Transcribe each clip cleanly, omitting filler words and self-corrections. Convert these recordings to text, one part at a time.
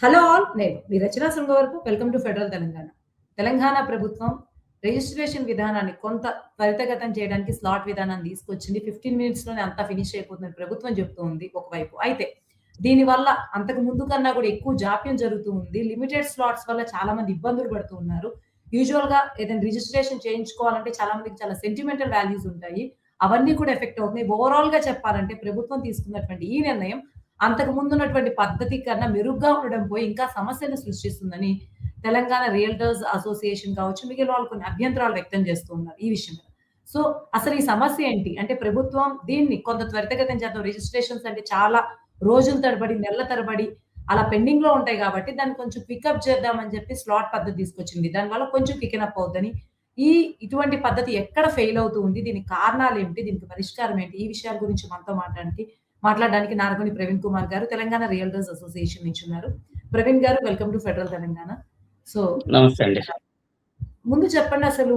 Hello all, నేను మీ రచనా శృంగ వరకు. Welcome to federal Telangana. Telangana ప్రభుత్వం రిజిస్ట్రేషన్ విధానాన్ని కొంత త్వరితగతం చేయడానికి స్లాట్ విధానాన్ని తీసుకొచ్చింది. 15 మినిట్స్‌లోనే అంతా ఫినిష్ అయిపోతుందని ప్రభుత్వం చెప్తూ ఉంది ఒకవైపు. అయితే దీనివల్ల అంతకు ముందు కన్నా కూడా ఎక్కువ జాప్యం జరుగుతూ ఉంది. లిమిటెడ్ స్లాట్స్ వల్ల చాలా మంది ఇబ్బందులు పడుతూ ఉన్నారు. యూజువల్‌గా ఏదైనా రిజిస్ట్రేషన్ చేయించుకోవాలంటే చాలా మందికి చాలా సెంటిమెంటల్ వాల్యూస్ ఉంటాయి. అవన్నీ కూడా ఎఫెక్ట్ అవుతున్నాయి. ఓవరాల్‌గా చెప్పాలంటే ప్రభుత్వం తీసుకున్నటువంటి ఈ నిర్ణయం అంతకు ముందున్నటువంటి పద్ధతి కన్నా మెరుగ్గా ఉండడం పోయి ఇంకా సమస్యలు సృష్టిస్తుందని తెలంగాణ రియల్టర్స్ అసోసియేషన్ కావచ్చు, మిగిలిన వాళ్ళు కొన్ని అభ్యంతరాలు వ్యక్తం చేస్తూ ఉన్నారు ఈ విషయం మీద. సో, అసలు ఈ సమస్య ఏంటి? అంటే ప్రభుత్వం దీన్ని కొంత త్వరితగతం చేద్దాం. రిజిస్ట్రేషన్స్ అంటే చాలా రోజుల తరబడి, నెలల తరబడి అలా పెండింగ్‌లో ఉంటాయి కాబట్టి దాన్ని కొంచెం పికప్ చేద్దామని చెప్పి స్లాట్ పద్ధతి తీసుకొచ్చింది. దానివల్ల కొంచెం పికనప్ అవుద్దని. ఇటువంటి పద్ధతి ఎక్కడ ఫెయిల్ అవుతూ ఉంది? దీనికి కారణాలేంటి? దీనికి పరిష్కారం ఏంటి? ఈ విషయాల గురించి మనతో మాట్లాడడానికి నారగొని ప్రవీణ్ కుమార్ గారు తెలంగాణ రియల్టర్స్ అసోసియేషన్ నుంచి ఉన్నారు. ప్రవీణ్ గారు, welcome to federal Telangana. So, నమస్తే అండి. ముందు చెప్పండి, అసలు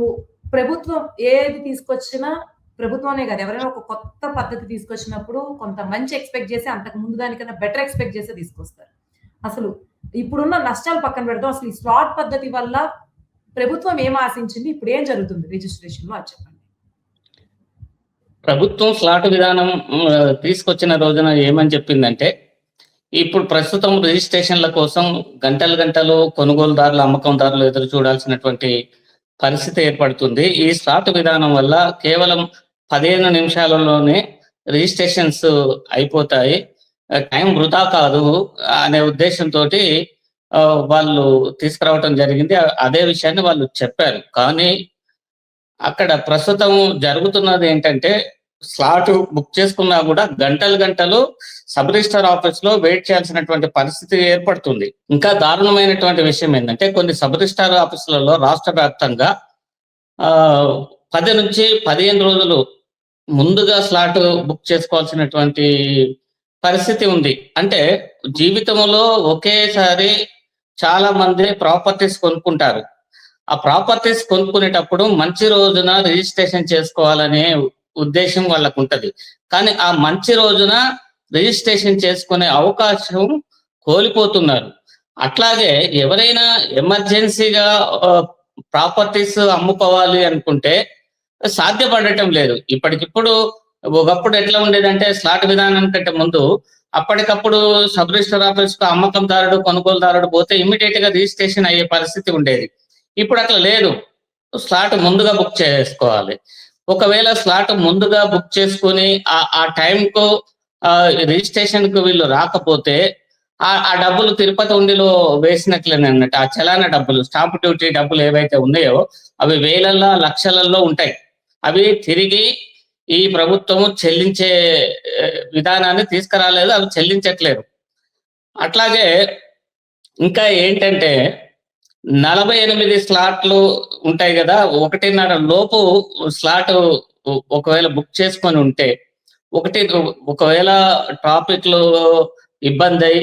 ప్రభుత్వం ఏది తీసుకొచ్చినా, ప్రభుత్వమే కాదు ఎవరైనా ఒక కొత్త పద్ధతి తీసుకొచ్చినప్పుడు కొంత మంచి ఎక్స్‌పెక్ట్ చేసి అంతకు ముందు దానికన్నా బెటర్ ఎక్స్‌పెక్ట్ చేసే తీసుకొస్తారు. అసలు ఇప్పుడున్న నష్టాలు పక్కన పెడదాం. అసలు ఈ స్లాట్ పద్ధతి వల్ల ప్రభుత్వం ఏం ఆశించింది? ఇప్పుడు ఏం జరుగుతుంది రిజిస్ట్రేషన్‌లో అది చెప్పండి. ప్రభుత్వం స్లాట్ విధానం తీసుకొచ్చిన రోజున ఏమని చెప్పిందంటే, ఇప్పుడు ప్రస్తుతం రిజిస్ట్రేషన్ల కోసం గంటలు కొనుగోలుదారులు, అమ్మకందారులు ఎదురు చూడాల్సినటువంటి పరిస్థితి ఏర్పడుతుంది. ఈ స్లాట్ విధానం వల్ల కేవలం 15 నిమిషాలలోనే రిజిస్ట్రేషన్స్ అయిపోతాయి. టైం వృధా కాదు అనే ఉద్దేశంతోటి వాళ్ళు తీసుకురావటం జరిగింది. అదే విషయాన్ని వాళ్ళు చెప్పారు. కానీ అక్కడ ప్రస్తుతం జరుగుతున్నది ఏంటంటే, స్లాట్ బుక్ చేసుకున్నా కూడా గంటలు సబ్ రిజిస్టర్ ఆఫీస్ లో వెయిట్ చేయాల్సినటువంటి పరిస్థితి ఏర్పడుతుంది. ఇంకా దారుణమైనటువంటి విషయం ఏంటంటే, కొన్ని సబ్ రిజిస్టర్ ఆఫీసులలో రాష్ట్ర వ్యాప్తంగా 10 నుంచి 15 రోజులు ముందుగా స్లాట్ బుక్ చేసుకోవాల్సినటువంటి పరిస్థితి ఉంది. అంటే జీవితంలో ఒకేసారి చాలా మంది ప్రాపర్టీస్ కొనుక్కుంటారు. ఆ ప్రాపర్టీస్ కొనుక్కునేటప్పుడు మంచి రోజున రిజిస్ట్రేషన్ చేసుకోవాలనే ఉద్దేశం వాళ్ళకు ఉంటది. కానీ ఆ మంచి రోజున రిజిస్ట్రేషన్ చేసుకునే అవకాశం కోల్పోతున్నారు. అట్లాగే ఎవరైనా ఎమర్జెన్సీగా ప్రాపర్టీస్ అమ్ముకోవాలి అనుకుంటే సాధ్యపడటం లేదు. ఇప్పటికిప్పుడు ఒకప్పుడు ఎట్లా ఉండేదంటే, స్లాట్ విధానం కంటే ముందు అప్పటికప్పుడు సబ్ రిజిస్టర్ ఆఫీస్ కు అమ్మకందారుడు, కొనుగోలుదారుడు పోతే ఇమ్మీడియట్ గా రిజిస్ట్రేషన్ అయ్యే పరిస్థితి ఉండేది. ఇప్పుడు అట్లా లేదు. స్లాట్ ముందుగా బుక్ చేసుకోవాలి. ఒకవేళ స్లాట్ ముందుగా బుక్ చేసుకుని ఆ టైంకు రిజిస్ట్రేషన్ కు వీళ్ళు రాకపోతే ఆ డబ్బులు తిరుపతి ఉండిలో వేసినట్లేనే అన్నట్టు. ఆ చలానా డబ్బులు, స్టాంప్ డ్యూటీ డబ్బులు ఏవైతే ఉన్నాయో అవి వేలల్లో, లక్షలలో ఉంటాయి. అవి తిరిగి ఈ ప్రభుత్వము చెల్లించే విధానాన్ని తీసుకురాలేదు. అవి చెల్లించట్లేదు. అట్లాగే ఇంకా ఏంటంటే, 48 స్లాట్లు ఉంటాయి కదా, 1:30 లోపు స్లాట్ ఒకవేళ బుక్ చేసుకొని ఉంటే, ఒకవేళ ట్రాఫిక్ లో ఇబ్బంది అయి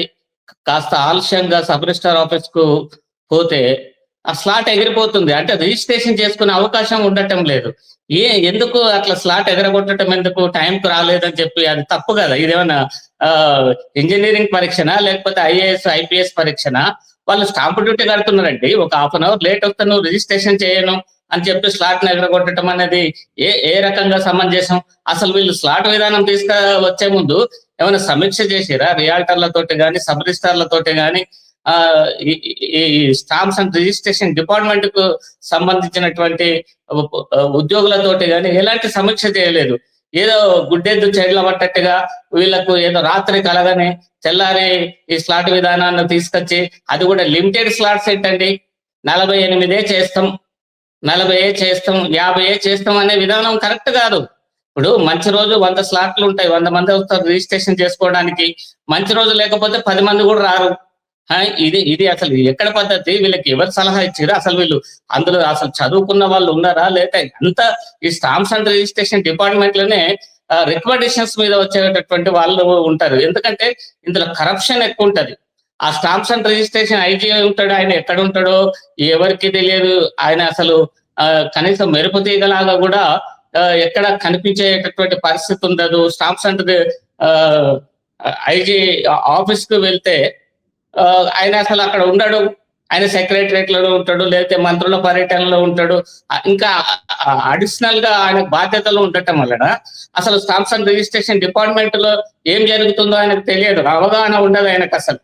కాస్త ఆలస్యంగా సబ్ రిజిస్టర్ ఆఫీస్ కు పోతే ఆ స్లాట్ ఎగిరిపోతుంది. అంటే రిజిస్ట్రేషన్ చేసుకునే అవకాశం ఉండటం లేదు. ఎందుకు అట్లా స్లాట్ ఎగరగొట్టడం ఎందుకు? టైంకు రాలేదని చెప్పి అది తప్పు కదా. ఇదేమన్నా ఇంజనీరింగ్ పరీక్షనా, లేకపోతే IAS IPS పరీక్షనా? వాళ్ళు స్టాంప్ డ్యూటీ కడుతున్నారండి. ఒక హాఫ్ అన్ అవర్ లేట్ వస్తే నువ్వు రిజిస్ట్రేషన్ చేయను అని చెప్పి స్లాట్ ని ఎగరగొట్టడం అనేది ఏ రకంగా సమంజసం? అసలు వీళ్ళు స్లాట్ విధానం తీసుకువచ్చే ముందు ఏమైనా సమీక్ష చేసిరా? రియాల్టర్లతోటి కానీ, సబ్ రిజిస్టార్లతోటి కానీ, ఈ స్టాంప్స్ అండ్ రిజిస్ట్రేషన్ డిపార్ట్మెంట్ కు సంబంధించినటువంటి ఉద్యోగులతోటి కానీ ఎలాంటి సమీక్ష చేయలేదు. ఏదో గుడ్డెద్దు చెడ్ల పట్టట్టుగా వీళ్ళకు ఏదో రాత్రి కలగని తెల్లారి ఈ స్లాట్ విధానాన్ని తీసుకొచ్చి, అది కూడా లిమిటెడ్ స్లాట్స్ ఏంటండి, 48 చేస్తాం, 40 చేస్తాం, 50 చేస్తాం అనే విధానం కరెక్ట్ కాదు. ఇప్పుడు మంచి రోజు 100 స్లాట్లు ఉంటాయి, 100 మంది వస్తారు రిజిస్ట్రేషన్ చేసుకోవడానికి. మంచి రోజు లేకపోతే 10 మంది కూడా రారు. ఇది అసలు ఎక్కడ పద్ధతి? వీళ్ళకి ఎవరు సలహా ఇచ్చారు? అసలు వీళ్ళు అందులో అసలు చదువుకున్న వాళ్ళు ఉన్నారా? లేక అంతా ఈ స్టాంప్స్ అండ్ రిజిస్ట్రేషన్ డిపార్ట్మెంట్ లోనే రికమెండేషన్స్ మీద వచ్చేటటువంటి వాళ్ళు ఉంటారు. ఎందుకంటే ఇందులో కరప్షన్ ఎక్కువ ఉంటది. ఆ స్టాంప్స్ అండ్ రిజిస్ట్రేషన్ IG ఉంటాడు, ఆయన ఎక్కడ ఉంటాడో ఎవరికి తెలియదు. ఆయన అసలు కనీసం మెరుపు తీగలాగా కూడా ఎక్కడ కనిపించేటటువంటి పరిస్థితి ఉండదు. స్టాంప్స్ అండ్ IG ఆఫీస్ కు వెళ్తే ఆయన అసలు అక్కడ ఉండడు, ఆయన సెక్రటరియట్ లో ఉంటాడు, లేకపోతే మంత్రుల పర్యటనలో ఉంటాడు. ఇంకా అడిషనల్ గా ఆయన బాధ్యతలు ఉండటం వలన అసలు సామ్సంగ్ రిజిస్ట్రేషన్ డిపార్ట్మెంట్ లో ఏం జరుగుతుందో ఆయనకు తెలియదు, అవగాహన ఉండదు ఆయనకు అసలు.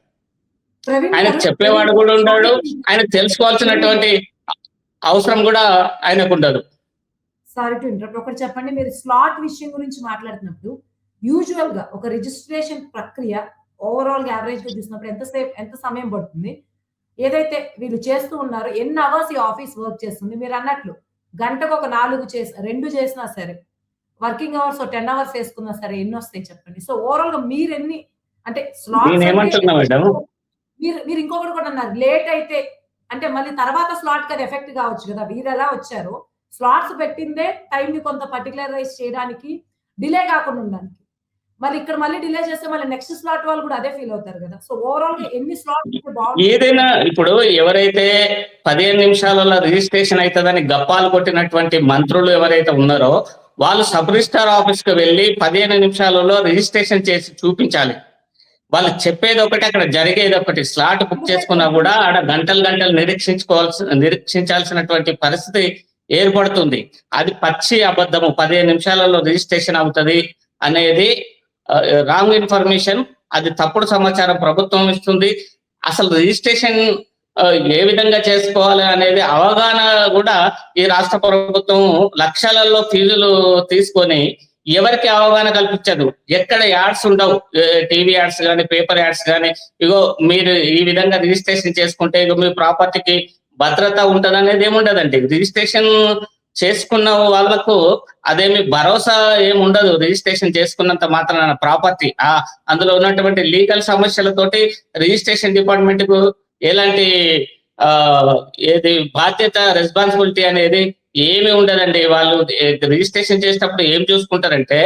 ప్రవీణ్ ఆయనకు గారు, చెప్పేవాడు కూడా ఉండడు, ఆయన తెలుసుకోవాల్సినటువంటి అవసరం కూడా ఆయనకు ఉండదు. Sorry to interrupt. ఒకటి చెప్పండి, మీరు స్లాట్ విషయం గురించి మాట్లాడుతున్నప్పుడు యూజువల్ గా ఒక రిజిస్ట్రేషన్ ప్రక్రియ ఓవరాల్ గా యావరేజ్ గా చూసినప్పుడు ఎంత సమయం పడుతుంది? ఏదైతే వీళ్ళు చేస్తూ ఉన్నారో ఎన్ని అవర్స్ ఈ ఆఫీస్ వర్క్ చేస్తుంది? మీరు అన్నట్లు గంటకు ఒక 2 చేసినా సరే, వర్కింగ్ అవర్స్ 10 అవర్స్ వేసుకున్నా సరే ఎన్ని వస్తాయి చెప్పండి? సో ఓవరాల్ గా మీరు ఎన్ని, అంటే స్లాట్స్ అంటే నేనేమంటున్నా మేడం, మీరు ఇంకొకటి కూడా అన్నారు, లేట్ అయితే అంటే మళ్ళీ తర్వాత స్లాట్ కి అది ఎఫెక్ట్ కావచ్చు కదా. వీరు ఎలా వచ్చారో స్లాట్స్ పెట్టిందే టైం ని కొంత పర్టికులరైజ్ చేయడానికి, డిలే కాకుండా ఉండడానికి. మరి ఇక్కడ మళ్ళీ డిలే చేస్తే మళ్ళీ నెక్స్ట్ స్లాట్ వాళ్ళు కూడా అదే ఫీల్ అవుతారు కదా. సో ఓవరాల్ గా ఎన్ని స్లాట్స్ బాగుంటుంది? ఏదైనా ఇప్పుడు ఎవరైతే 15 నిమిషాలలో రిజిస్ట్రేషన్ అవుతుందని గప్పాలు కొట్టినటువంటి మంత్రులు ఎవరైతే ఉన్నారో వాళ్ళు సబ్ రిజిస్ట్రార్ ఆఫీస్ కు వెళ్ళి 15 నిమిషాలలో రిజిస్ట్రేషన్ చేసి చూపించాలి. వాళ్ళు చెప్పేది ఒకటి, అక్కడ జరిగేది ఒకటి. స్లాట్ బుక్ చేసుకున్నా కూడా ఆడ గంటలు నిరీక్షించాల్సినటువంటి పరిస్థితి ఏర్పడుతుంది. అది పచ్చి అబద్ధము. 15 నిమిషాలలో రిజిస్ట్రేషన్ అవుతుంది అనేది రాంగ్ ఇన్ఫర్మేషన్, అది తప్పుడు సమాచారం ప్రభుత్వం ఇస్తుంది. అసలు రిజిస్ట్రేషన్ ఏ విధంగా చేసుకోవాలి అనేది అవగాహన కూడా ఈ రాష్ట్ర ప్రభుత్వం లక్షలలో ఫీజులు తీసుకొని ఎవరికి అవగాహన కల్పించదు. ఎక్కడ యాడ్స్ ఉండవు, టీవీ యాడ్స్ కానీ పేపర్ యాడ్స్ కానీ, ఇగో మీరు ఈ విధంగా రిజిస్ట్రేషన్ చేసుకుంటే ఇగో మీ ప్రాపర్టీకి భద్రత ఉంటుంది అనేది ఏముండదండి. రిజిస్ట్రేషన్ చేసుకున్న వాళ్ళకు అదేమి భరోసా ఏముండదు. రిజిస్ట్రేషన్ చేసుకున్నంత మాత్రాన ప్రాపర్టీ అందులో ఉన్నటువంటి లీగల్ సమస్యలతోటి రిజిస్ట్రేషన్ డిపార్ట్మెంట్ కు ఎలాంటి ఏది బాధ్యత, రెస్పాన్సిబిలిటీ అనేది ఏమి ఉండదండి. వాళ్ళు రిజిస్ట్రేషన్ చేసేటప్పుడు ఏం చూసుకుంటారంటే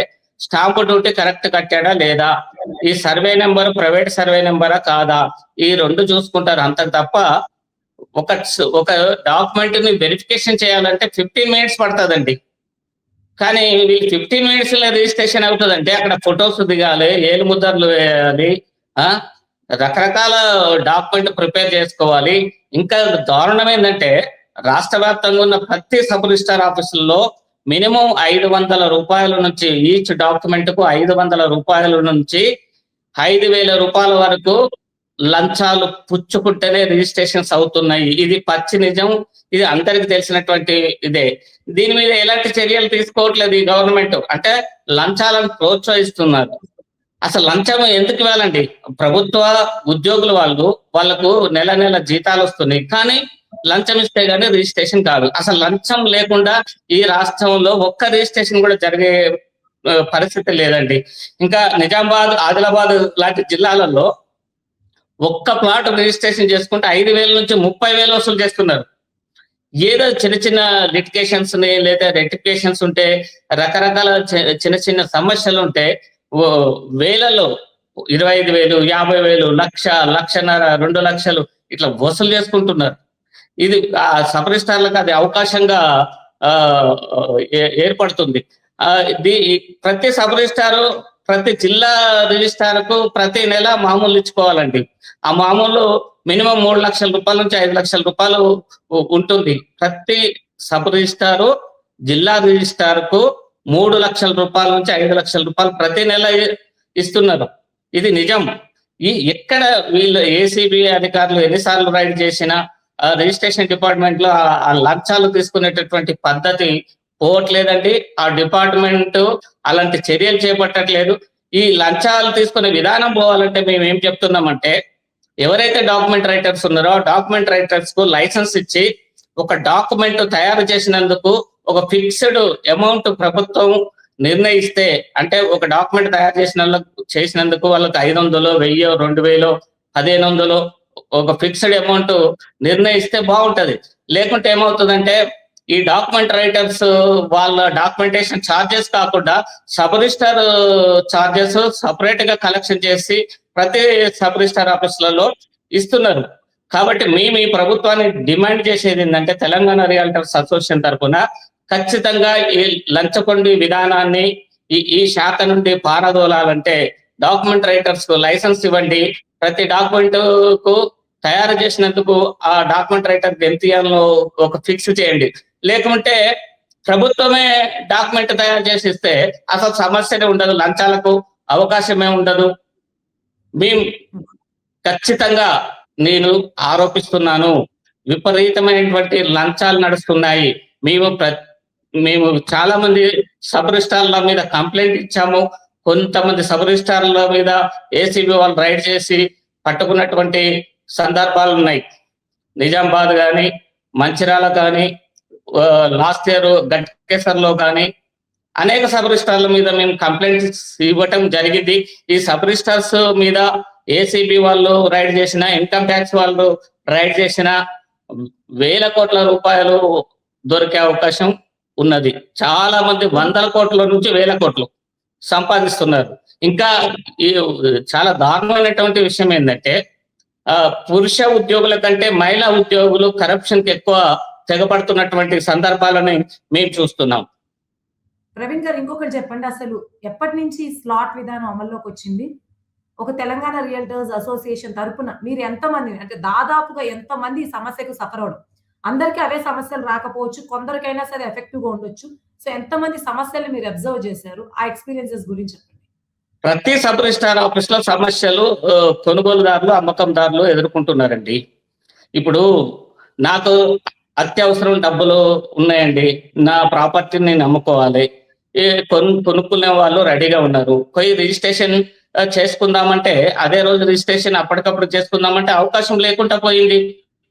స్టాంప్ డ్యూటీ కరెక్ట్ కట్టాడా లేదా, ఈ సర్వే నెంబర్ ప్రైవేట్ సర్వే నెంబరా కాదా, ఈ 2 చూసుకుంటారు. అంత తప్ప ఒక డాక్యుమెంట్ ని వెరిఫికేషన్ చేయాలంటే 15 మినిట్స్ పడుతుందండి. కానీ వీళ్ళు 15 మినిట్స్ లో రిజిస్ట్రేషన్ అవుతుందంటే అక్కడ ఫొటోస్ దిగాలి, ఏలు ముద్రలు వేయాలి, రకరకాల డాక్యుమెంట్ ప్రిపేర్ చేసుకోవాలి. ఇంకా దారుణం ఏంటంటే రాష్ట్ర వ్యాప్తంగా ఉన్న ప్రతి సబ్ రిజిస్ట్రార్ ఆఫీసుల్లో మినిమం 500 రూపాయల నుంచి, ఈచ్ డాక్యుమెంట్ కు 500 రూపాయల నుంచి 5,000 రూపాయల వరకు లంచాలు పుచ్చుకుంటేనే రిజిస్ట్రేషన్స్ అవుతున్నాయి. ఇది పచ్చి నిజం, ఇది అందరికి తెలిసినటువంటి ఇదే. దీని మీద ఎలాంటి చర్యలు తీసుకోవట్లేదు ఈ గవర్నమెంట్. అంటే లంచాలను ప్రోత్సహిస్తున్నారు. అసలు లంచం ఎందుకు ఇవ్వాలండి? ప్రభుత్వ ఉద్యోగులు వాళ్ళకు నెల జీతాలు వస్తున్నాయి, కానీ లంచం ఇస్తే గానీ రిజిస్ట్రేషన్ కాదు. అసలు లంచం లేకుండా ఈ రాష్ట్రంలో ఒక్క రిజిస్ట్రేషన్ కూడా జరిగే పరిస్థితి లేదండి. ఇంకా నిజామాబాద్, ఆదిలాబాద్ లాంటి జిల్లాలలో ఒక్క ప్లాట్ రిజిస్ట్రేషన్ చేసుకుంటే 5,000 నుంచి 30,000 వసూలు చేస్తున్నారు. ఏదో చిన్న లిటిగేషన్స్ ని లేదా రెటిఫికేషన్స్ ఉంటే, రకరకాల చిన్న సమస్యలు ఉంటే వేలలో 25,000, 50,000, 1,00,000, 1,50,000, 2 లక్షలు ఇట్లా వసూలు చేసుకుంటున్నారు. ఇది సబ్ రిజిస్ట్రార్లకు అది అవకాశంగా ఏర్పడుతుంది. ప్రతి సబ్ రిజిస్ట్రారు ప్రతి జిల్లా రిజిస్ట్రార్ కు ప్రతి నెల మామూలు ఇచ్చుకోవాలండి. ఆ మామూలు మినిమం 3 లక్షల రూపాయల నుంచి 5 లక్షల రూపాయలు ఉంటుంది. ప్రతి సబ్ రిజిస్ట్రారు జిల్లా రిజిస్ట్రార్ కు 3 లక్షల రూపాయల నుంచి 5 లక్షల రూపాయలు ప్రతి నెల ఇస్తున్నారు. ఇది నిజం. ఎక్కడ వీళ్ళు ఏసీబీ అధికారులు ఎన్నిసార్లు రైడ్ చేసినా రిజిస్ట్రేషన్ డిపార్ట్మెంట్ లో ఆ లంచాలు తీసుకునేటటువంటి పద్ధతి పోవట్లేదండి. ఆ డిపార్ట్మెంట్ అలాంటి చర్యలు చేపట్టట్లేదు. ఈ లంచాలు తీసుకునే విధానం పోవాలంటే మేము ఏం చెప్తున్నామంటే, ఎవరైతే డాక్యుమెంట్ రైటర్స్ ఉన్నారో డాక్యుమెంట్ రైటర్స్ కు లైసెన్స్ ఇచ్చి ఒక డాక్యుమెంట్ తయారు చేసినందుకు ఒక ఫిక్స్డ్ అమౌంట్ ప్రభుత్వం నిర్ణయిస్తే, అంటే ఒక డాక్యుమెంట్ తయారు చేసినందుకు వాళ్ళకి 500, 1000, 2000, 1500 ఒక ఫిక్స్డ్ అమౌంట్ నిర్ణయిస్తే బాగుంటది. లేకుంటే ఏమవుతుందంటే ఈ డాక్యుమెంట్ రైటర్స్ వాళ్ళ డాక్యుమెంటేషన్ ఛార్జెస్ కాకుండా సబ్ రిజిస్ట్రార్ ఛార్జెస్ సపరేట్ గా కలెక్షన్ చేసి ప్రతి సబ్ రిజిస్ట్రార్ ఆఫీసులలో ఇస్తున్నారు. కాబట్టి మేము ఈ ప్రభుత్వాన్ని డిమాండ్ చేసేది ఏంటంటే, తెలంగాణ రియల్టర్స్ అసోసియేషన్ తరఫున ఖచ్చితంగా ఈ లంచగొండి విధానాన్ని ఈ శాఖ నుండి పారదోలాలంటే డాక్యుమెంట్ రైటర్స్ కు లైసెన్స్ ఇవ్వండి. ప్రతి డాక్యుమెంట్ కు తయారు చేసినందుకు ఆ డాక్యుమెంట్ రైటర్ ఎంత ఇయ్యాలో ఒక ఫిక్స్ చేయండి. లేకుంటే ప్రభుత్వమే డాక్యుమెంట్ తయారు చేసి ఇస్తే అసలు సమస్యనే ఉండదు, లంచాలకు అవకాశమే ఉండదు. మేము ఖచ్చితంగా నేను ఆరోపిస్తున్నాను, విపరీతమైనటువంటి లంచాలు నడుస్తున్నాయి. మేము చాలా మంది సబ్ రిజిస్ట్రార్ల మీద కంప్లైంట్ ఇచ్చాము. కొంతమంది సబ్ రిజిస్ట్రార్ల మీద ఏసీబీ వాళ్ళు రైడ్ చేసి పట్టుకున్నటువంటి సందర్భాలు ఉన్నాయి. నిజామాబాద్ కానీ, మంచిర్యాల కానీ, లాస్ట్ ఇయర్ గట్కేసర్లో కానీ అనేక సబ్ రిజిస్ట్రార్ల మీద మేము కంప్లైంట్స్ ఇవ్వటం జరిగింది. ఈ సబ్ రిజిస్ట్రార్స్ మీద ఏసీబీ వాళ్ళు రైడ్ చేసిన, ఇన్కమ్ ట్యాక్స్ వాళ్ళు రైడ్ చేసిన వేల కోట్ల రూపాయలు దొరికే అవకాశం ఉన్నది. చాలా మంది వందల కోట్ల నుంచి వేల కోట్లు సంపాదిస్తున్నారు. ఇంకా ఈ చాలా దారుణమైనటువంటి విషయం ఏంటంటే పురుష ఉద్యోగుల కంటే మహిళా ఉద్యోగులు కరప్షన్ కి ఎక్కువ తెగపడుతున్నటువంటి సందర్భాలని మేము చూస్తున్నాం. ప్రవీణ్ గారు, ఇంకొకటి చెప్పండి, అసలు ఎప్పటి నుంచి స్లాట్ విధానం అమల్లోకి వచ్చింది? ఒక తెలంగాణ రియల్టర్స్ అసోసియేషన్ తరపున మీరు ఎంతమంది, అంటే దాదాపుగా ఎంతమంది ఈ సమస్యకు సఫర్ అవడం? అందరికీ అవే సమస్యలు రాకపోవచ్చు, కొందరికైనా సరే ఎఫెక్టివ్ గా ఉండొచ్చు. సో ఎంతమంది సమస్యలు మీరు అబ్జర్వ్ చేశారు? ఆ ఎక్స్పీరియన్సెస్ గురించి చెప్పండి. ప్రతి సబ్ రిజిస్ట్రార్ ఆఫీస్ లో సమస్యలు కొనుగోలుదారులు, అమ్మకందారులు ఎదుర్కొంటున్నారండి. ఇప్పుడు నాకు అత్యవసరం డబ్బులు ఉన్నాయండి, నా ప్రాపర్టీని నేను అమ్ముకోవాలి, కొనుక్కునే వాళ్ళు రెడీగా ఉన్నారు. పోయి రిజిస్ట్రేషన్ చేసుకుందామంటే అదే రోజు రిజిస్ట్రేషన్ అప్పటికప్పుడు చేసుకుందామంటే అవకాశం లేకుండా పోయింది.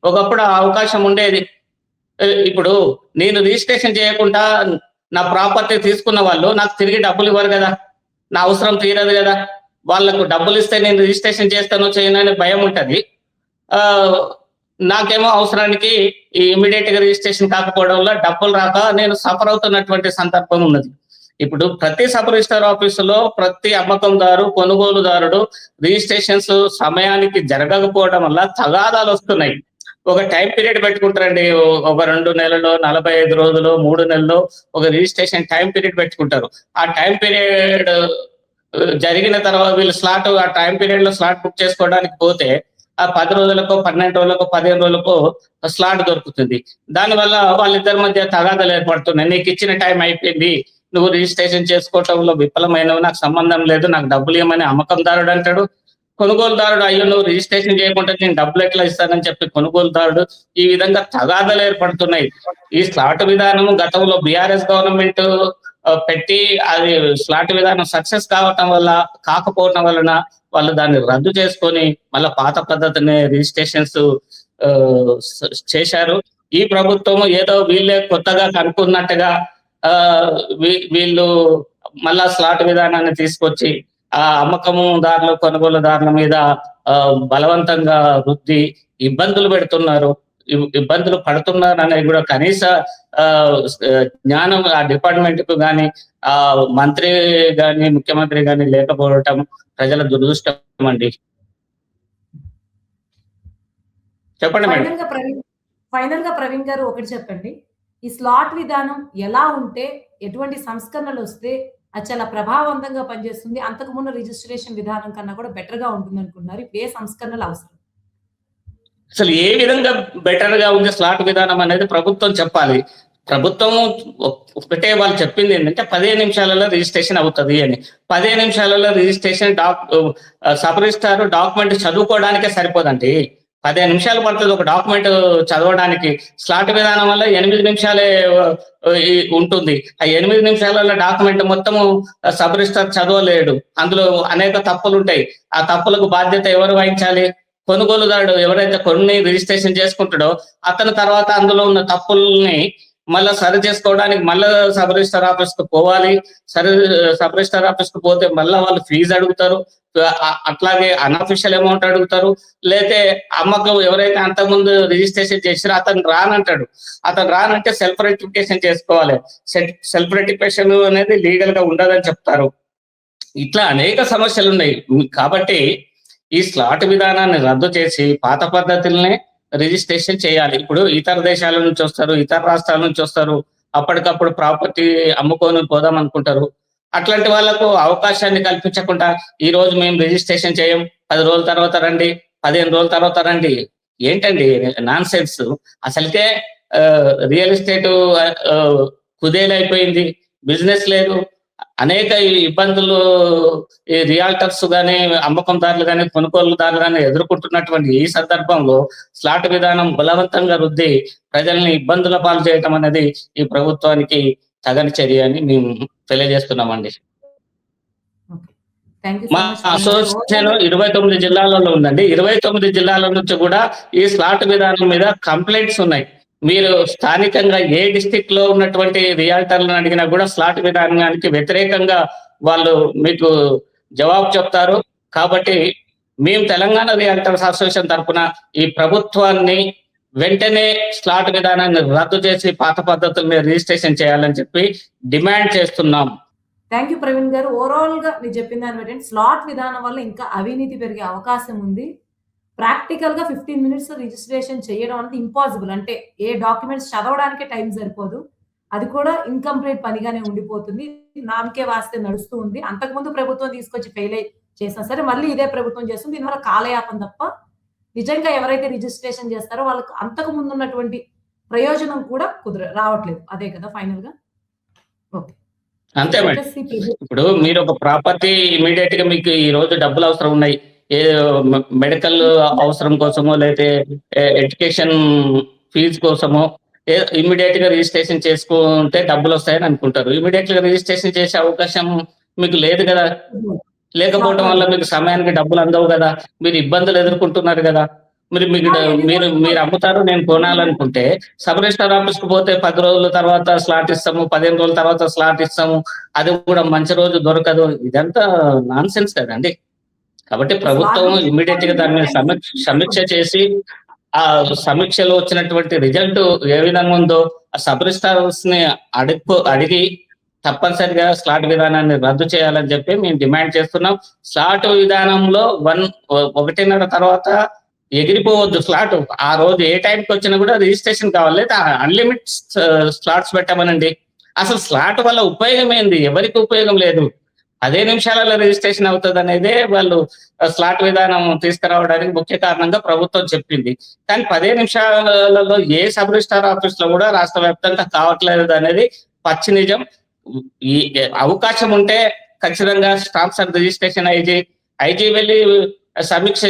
ఒకప్పుడు ఆ అవకాశం ఉండేది. ఇప్పుడు నేను రిజిస్ట్రేషన్ చేయకుండా నా ప్రాపర్టీ తీసుకున్న వాళ్ళు నాకు తిరిగి డబ్బులు ఇవ్వరు కదా, నా అవసరం తీరదు కదా. వాళ్ళకు డబ్బులు ఇస్తే నేను రిజిస్ట్రేషన్ చేస్తానో చేయను అనే భయం ఉంటుంది. నాకేమో అవసరానికి ఇమీడియట్ గా రిజిస్ట్రేషన్ కాకపోవడం వల్ల డబ్బులు రాక నేను సఫర్ అవుతున్నటువంటి సందర్భం ఉన్నది. ఇప్పుడు ప్రతి సబ్ రిజిస్టర్ ఆఫీసులో ప్రతి అమ్మకందారు, కొనుగోలుదారుడు రిజిస్ట్రేషన్స్ సమయానికి జరగకపోవడం వల్ల తగాదాలు వస్తున్నాయి. ఒక టైం పీరియడ్ పెట్టుకుంటారండి, ఒక 2 నెలలు, 45 రోజులు, 3 నెలలు ఒక రిజిస్ట్రేషన్ టైం పీరియడ్ పెట్టుకుంటారు. ఆ టైం పీరియడ్ జరిగిన తర్వాత వీళ్ళు స్లాట్, ఆ టైం పీరియడ్ లో స్లాట్ బుక్ చేసుకోవడానికి పోతే ఆ 10 రోజులకు, 12 రోజులకు, 15 రోజులకు స్లాట్ దొరుకుతుంది. దానివల్ల వాళ్ళిద్దరి మధ్య తగాదాలు ఏర్పడుతున్నాయి. నీకు ఇచ్చిన టైం అయిపోయింది, నువ్వు రిజిస్ట్రేషన్ చేసుకోవటంలో విఫలమైనవు, నాకు సంబంధం లేదు, నాకు డబ్బులు ఇవ్వమని అమ్మకందారుడు అంటాడు. కొనుగోలుదారుడు అయ్యో నువ్వు రిజిస్ట్రేషన్ చేయకుండా నేను డబ్బులు ఎట్లా ఇస్తానని చెప్పి కొనుగోలుదారుడు. ఈ విధంగా తగాదాలు ఏర్పడుతున్నాయి. ఈ స్లాట్ విధానం గతంలో బీఆర్ఎస్ గవర్నమెంట్ పెట్టి అది స్లాట్ విధానం సక్సెస్ కాకపోవటం వలన వాళ్ళు దాన్ని రద్దు చేసుకొని మళ్ళీ పాత పద్ధతిని రిజిస్ట్రేషన్స్ చేశారు. ఈ ప్రభుత్వం ఏదో వీళ్ళే కొత్తగా కనుక్కున్నట్టుగా వీళ్ళు మళ్ళా స్లాట్ విధానాన్ని తీసుకొచ్చి ఆ అమ్మకందారులు, కొనుగోలుదారుల మీద బలవంతంగా రుద్ది ఇబ్బందులు పెడుతున్నారు, ఇబ్బందులు పడుతున్నారు అనేది కూడా కనీస జ్ఞానం ఆ డిపార్ట్మెంట్ కు కానీ, ఆ మంత్రి గాని, ముఖ్యమంత్రి గాని లేకపోవటం ప్రజల దురదృష్టం అండి. చెప్పండి మేడం. ఫైనల్ గా ప్రవీణ్ గారు ఒకటి చెప్పండి, ఈ స్లాట్ విధానం ఎలా ఉంటే, ఎటువంటి సంస్కరణలు వస్తే అది చాలా ప్రభావవంతంగా పనిచేస్తుంది, అంతకు ముందు రిజిస్ట్రేషన్ విధానం కన్నా కూడా బెటర్ గా ఉంటుంది అనుకున్నారు? ఇప్పుడు ఏ సంస్కరణలు అవసరం? అసలు ఏ విధంగా బెటర్ గా ఉంది స్లాట్ విధానం అనేది ప్రభుత్వం చెప్పాలి. ప్రభుత్వం ఒకటే వాళ్ళు చెప్పింది ఏంటంటే 15 నిమిషాలలో రిజిస్ట్రేషన్ అవుతుంది అని. 15 నిమిషాలలో రిజిస్ట్రేషన్ సబ్ రిజిస్ట్రార్ డాక్యుమెంట్ చదువుకోవడానికే సరిపోదండి. 15 నిమిషాలు పడుతుంది ఒక డాక్యుమెంట్ చదవడానికి. స్లాట్ విధానం వల్ల 8 నిమిషాలే ఉంటుంది. ఆ 8 నిమిషాలలో డాక్యుమెంట్ మొత్తము సబ్ రిజిస్ట్రార్ చదవలేడు. అందులో అనేక తప్పులు ఉంటాయి. ఆ తప్పులకు బాధ్యత ఎవరు వహించాలి? కొనుగోలుదారుడు ఎవరైతే కొన్ని రిజిస్ట్రేషన్ చేసుకుంటాడో అతని తర్వాత అందులో ఉన్న తప్పుల్ని మళ్ళీ సరి చేసుకోవడానికి మళ్ళీ సబ్ రిజిస్టర్ ఆఫీస్ కు పోవాలి. సబ్ రిజిస్టర్ ఆఫీస్ కు పోతే మళ్ళీ వాళ్ళు ఫీజు అడుగుతారు, అట్లాగే అన్అఫిషియల్ అమౌంట్ అడుగుతారు. లేతే అమ్మకం ఎవరైతే అంతకుముందు రిజిస్ట్రేషన్ చేసారో అతను రానంటాడు. అతను రానంటే సెల్ఫ్ రెక్టిఫికేషన్ చేసుకోవాలి. సెల్ఫ్ రెక్టిఫికేషన్ అనేది లీగల్ గా ఉండదని చెప్తారు. ఇట్లా అనేక సమస్యలు ఉన్నాయి. కాబట్టి ఈ స్లాట్ విధానాన్ని రద్దు చేసి పాత పద్ధతులనే రిజిస్ట్రేషన్ చేయాలి. ఇప్పుడు ఇతర దేశాల నుంచి వస్తారు, ఇతర రాష్ట్రాల నుంచి వస్తారు, అప్పటికప్పుడు ప్రాపర్టీ అమ్ముకొని పోదాం అనుకుంటారు. అట్లాంటి వాళ్ళకు అవకాశాన్ని కల్పించకుండా ఈ రోజు మేము రిజిస్ట్రేషన్ చేయం, 10 రోజుల తర్వాత రండి, 15 రోజుల తర్వాత రండి. ఏంటండి నాన్ సెన్స్? అసలుకే రియల్ ఎస్టేట్ కుదేలైపోయింది, బిజినెస్ లేదు, అనేక ఇబ్బందులు ఈ రియాల్టర్స్ గానీ, అమ్మకందారులు గానీ, కొనుగోలుదారులు గానీ ఎదుర్కొంటున్నటువంటి ఈ సందర్భంలో స్లాట్ విధానం బలవంతంగా రుద్ది ప్రజల్ని ఇబ్బందుల పాలు చేయటం అనేది ఈ ప్రభుత్వానికి తగని చర్య అని మేము తెలియజేస్తున్నామండి. మా అసోసియేషన్ 29 జిల్లాలలో ఉందండి. 29 జిల్లాల నుంచి కూడా ఈ స్లాట్ విధానం మీద కంప్లైంట్స్ ఉన్నాయి. మీరు స్థానికంగా ఏ డిస్ట్రిక్ట్ లో ఉన్నటువంటి రియాల్టర్లను అడిగినా కూడా స్లాట్ విధానానికి వ్యతిరేకంగా వాళ్ళు మీకు జవాబు చెప్తారు. కాబట్టి మేము తెలంగాణ రియాల్టర్స్ అసోసియేషన్ తరఫున ఈ ప్రభుత్వాన్ని వెంటనే స్లాట్ విధానాన్ని రద్దు చేసి పాత పద్ధతుల మీద రిజిస్ట్రేషన్ చేయాలని చెప్పి డిమాండ్ చేస్తున్నాం. థ్యాంక్ యూ ప్రవీణ్ గారు. ఓవరాల్ గా మీరు చెప్పిన దాన్ని బట్టి స్లాట్ విధానం వల్ల ఇంకా అవినీతి పెరిగే అవకాశం ఉంది. ప్రాక్టికల్ గా 15 మినిట్స్ రిజిస్ట్రేషన్ చేయడం అంటే ఇంపాసిబుల్. అంటే ఏ డాక్యుమెంట్స్ చదవడానికే టైం సరిపోదు. అది కూడా ఇన్‌కంప్లీట్ పనిగానే ఉండిపోతుంది. నామకే వాస్తే నడుస్తూ ఉంది. అంతకుముందు ప్రభుత్వం తీసుకొచ్చి ఫెయిల్ చేసినా సరే మళ్ళీ ఇదే ప్రభుత్వం చేస్తుంది. దీనివల్ల కాలయాపన తప్ప నిజంగా ఎవరైతే రిజిస్ట్రేషన్ చేస్తారో వాళ్ళకి అంతకు ముందు ఉన్నటువంటి ప్రయోజనం కూడా రావట్లేదు. అదే కదా ఫైనల్ గా? ఓకే. అంతే మేడం. ఇప్పుడు మీరు ఒక ప్రాపర్టీ ఇమీడియట్ గా మీకు ఈ రోజు డబ్బులు అవసరం ఉన్నాయి, ఏ మెడికల్ అవసరం కోసమో లేకపోతే ఎడ్యుకేషన్ ఫీజు కోసమో ఇమీడియట్ గా రిజిస్ట్రేషన్ చేసుకుంటే డబ్బులు వస్తాయని అనుకుంటారు. ఇమీడియట్ గా రిజిస్ట్రేషన్ చేసే అవకాశం మీకు లేదు కదా. లేకపోవడం వల్ల మీకు సమయానికి డబ్బులు అందవు కదా, మీరు ఇబ్బందులు ఎదుర్కొంటున్నారు కదా. మీరు అమ్ముతారు, నేను కొనాలనుకుంటే సబ్ రిజిస్టర్ ఆఫీస్ కు పోతే 10 రోజుల తర్వాత స్లాట్ ఇస్తాము, 15 రోజుల తర్వాత స్లాట్ ఇస్తాము, అది కూడా మంచి రోజు దొరకదు. ఇదంతా నాన్ సెన్స్ కదండి. కాబట్టి ప్రభుత్వం ఇమ్మీడియట్ గా దాని మీద సమీక్ష చేసి ఆ సమీక్షలో వచ్చినటువంటి రిజల్ట్ ఏ విధంగా ఉందో ఆ సబ్ రిజిస్ట్రార్స్ ని అడిగి తప్పనిసరిగా స్లాట్ విధానాన్ని రద్దు చేయాలని చెప్పి మేము డిమాండ్ చేస్తున్నాం. స్లాట్ విధానంలో 1:30 తర్వాత ఎగిరిపోవద్దు స్లాట్. ఆ రోజు ఏ టైంకి వచ్చినా కూడా రిజిస్ట్రేషన్ కావాలి, లేదా అన్లిమిట్ స్లాట్స్ పెట్టమనండి. అసలు స్లాట్ వల్ల ఉపయోగం ఏంది? ఎవరికి ఉపయోగం లేదు. 10 నిమిషాలలో రిజిస్ట్రేషన్ అవుతుంది అనేదే వాళ్ళు స్లాట్ విధానం తీసుకురావడానికి ముఖ్య కారణంగా ప్రభుత్వం చెప్పింది. కానీ 10 నిమిషాలలో ఏ సబ్ రిజిస్ట్రార్ ఆఫీస్ లో కూడా రాష్ట్ర వ్యాప్తంగా కావట్లేదు అనేది పచ్చి నిజం. ఈ అవకాశం ఉంటే ఖచ్చితంగా స్టాంప్స్ అండ్ రిజిస్ట్రేషన్ ఐజీ వెళ్ళి సమీక్ష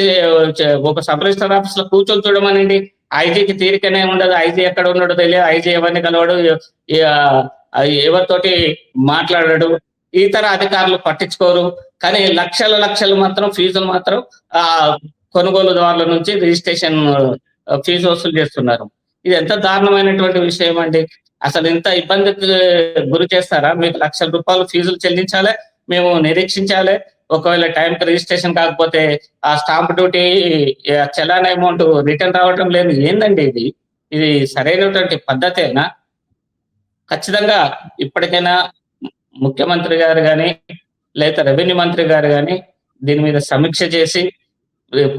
ఒక సబ్ రిజిస్టర్ ఆఫీస్ లో కూర్చొని చూడమనండి. ఐజీకి తీరికనే ఉండదు, ఐజీ ఎక్కడ ఉన్నాడో తెలియదు, ఐజీ ఎవరిని కలవడు, ఎవరితోటి మాట్లాడాడు, ఇతర అధికారులు పట్టించుకోరు. కానీ లక్షలు మాత్రం ఫీజులు మాత్రం కొనుగోలుదారుల నుంచి రిజిస్ట్రేషన్ ఫీజు వసూలు చేస్తున్నారు. ఇది ఎంత దారుణమైనటువంటి విషయం అండి. అసలు ఇంత ఇబ్బందికి గురి చేస్తారా? మీకు ₹1,00,000 ఫీజులు చెల్లించాలి, మేము నిరీక్షించాలి. ఒకవేళ టైంకి రిజిస్ట్రేషన్ కాకపోతే ఆ stamp duty challan amount return రావటం లేదు. ఏందండి ఇది సరైనటువంటి పద్ధతేనా? ఖచ్చితంగా ఇప్పటికైనా ముఖ్యమంత్రి గారు కానీ లేదా రెవెన్యూ మంత్రి గారు కానీ దీని మీద సమీక్ష చేసి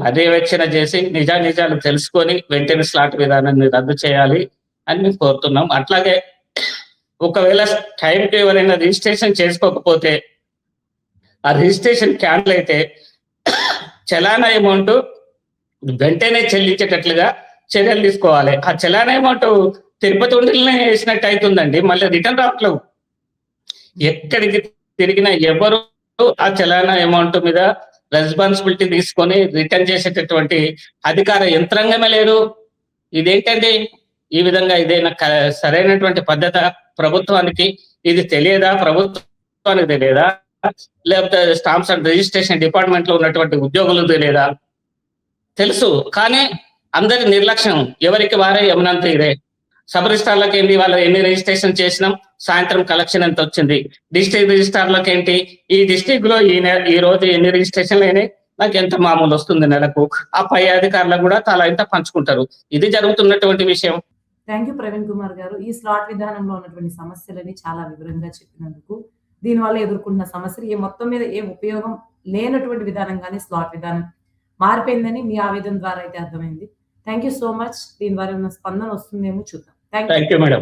పర్యవేక్షణ చేసి నిజాలు తెలుసుకొని వెంటనే స్లాట్ విధానాన్ని రద్దు చేయాలి అని మేము కోరుతున్నాం. అట్లాగే ఒకవేళ టైంకి ఎవరైనా రిజిస్ట్రేషన్ చేసుకోకపోతే ఆ రిజిస్ట్రేషన్ క్యాన్సిల్ అయితే చలాన్ అమౌంట్ వెంటనే చెల్లించేటట్లుగా చర్యలు తీసుకోవాలి. ఆ చలాన్ అమౌంట్ తిరుపతి ఉండిలోనే వేసినట్టు అవుతుందండి, మళ్ళీ రిటర్న్ రావట్లేవు. ఎక్కడికి తిరిగినా ఎవరు ఆ చలాన్ అమౌంట్ మీద రెస్పాన్సిబిలిటీ తీసుకొని రిటర్న్ చేసేటటువంటి అధికార యంత్రాంగమే లేదు. ఇదేంటండి ఈ విధంగా? ఇదేనా సరైనటువంటి పద్ధత? ప్రభుత్వానికి ఇది తెలియదా? ప్రభుత్వానికి తెలియదా? లేకపోతే స్టాంప్స్ అండ్ రిజిస్ట్రేషన్ డిపార్ట్మెంట్ లో ఉన్నటువంటి ఉద్యోగులు తెలియదా? తెలుసు, కానీ అందరి నిర్లక్ష్యం. ఎవరికి వారే యమునంత ఇదే. సబ్ రిజిస్ట్రార్లకు ఏంటి, వాళ్ళు ఎన్ని రిజిస్ట్రేషన్ చేసినాం, సాయంత్రం కలెక్షన్ ఎంత వచ్చింది. డిస్ట్రిక్ట్ రిజిస్ట్రార్లకు ఏంటి, ఈ డిస్ట్రిక్ట్ లో ఈ రోజు ఎన్ని రిజిస్ట్రేషన్లు అయినాయి, నాకు ఎంత మామూలు వస్తుంది నెలకు. ఆ పై అధికారులకు కూడా తలా ఇంత పంచుకుంటారు. ఇది జరుగుతున్నటువంటి విషయం. థ్యాంక్ యూ ప్రవీణ్ కుమార్ గారు. ఈ స్లాట్ విధానంలో ఉన్నటువంటి సమస్యలని చాలా వివరంగా చెప్పినందుకు, దీనివల్ల ఎదుర్కొంటున్న సమస్యలు మొత్తం మీద ఏ ఉపయోగం లేనటువంటి విధానంగానే స్లాట్ విధానం మారిపోయిందని మీ ఆవేదన ద్వారా అయితే అర్థమైంది. Thank you so much. దీని ద్వారా ఉన్న స్పందన వస్తుందేమో చూద్దాం. Thank you madam.